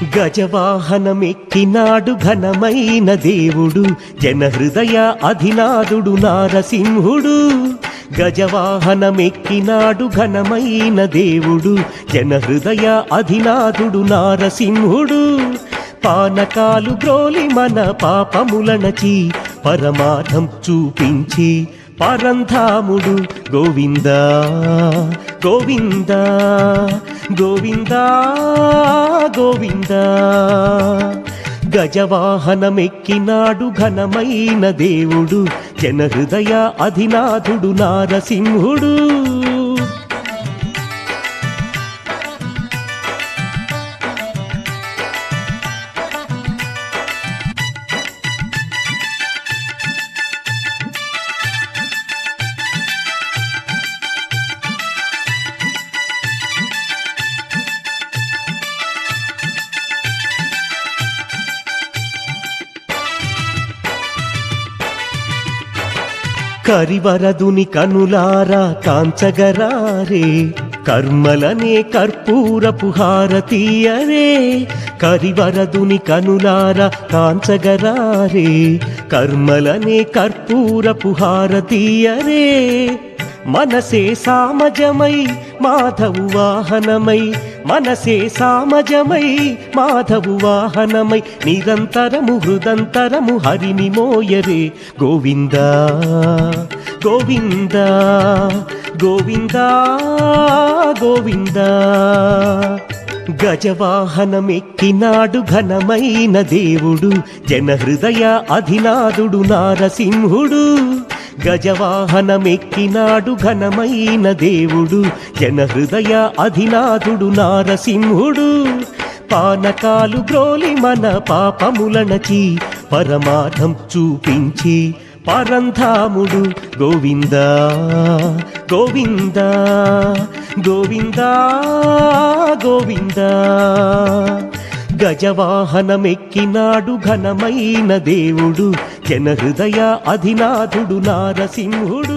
గజవాహనమెక్కినాడు ఘనమైన దేవుడు, జనహృదయ అధినాథుడు నారసింహుడు. గజవాహనమెక్కినాడు ఘనమైన దేవుడు, జనహృదయ అధినాథుడు నారసింహుడు. పానకాలు గ్రోలి మన పాపములనచి పరమార్థం చూపించి పరంధాముడు గోవిందా గోవిందా గోవిందా గోవిందా. గజవాహనమెక్కినాడు ఘనమైన దేవుడు, జనహృదయ అధినాథుడు నారసింహుడు. కరివరదుని కనులారా కాంచగరారే, కర్మలనే కర్పూరపు హారతీయరే. కరివరదుని కనులారా కాంచగరారే, కర్మలనే కర్పూరపు హారతీయరే. మనసే సామజమై మాధవు వాహనమై, మనసే సామజమై మాధవు వాహనమై, నిరంతరము హృదంతరము హరిని మోయరే. గోవిందా గోవిందా గోవిందా గోవిందా. గజవాహనమెక్కినాడు ఘనమైన దేవుడు, జనహృదయ అధినాథుడు నారసింహుడు. గజవాహనమెక్కినాడు ఘనమైన దేవుడు, జనహృదయ అధినాథుడు నారసింహుడు. పానకాలు గ్రోలి మన పాపములనచి పరమార్థం చూపించి పరంధాముడు గోవిందా గోవిందా గోవిందా గోవిందా. గజవాహనమెక్కినాడు ఘనమైన దేవుడు, జనహృదయ అధినాథుడు నారసింహుడు.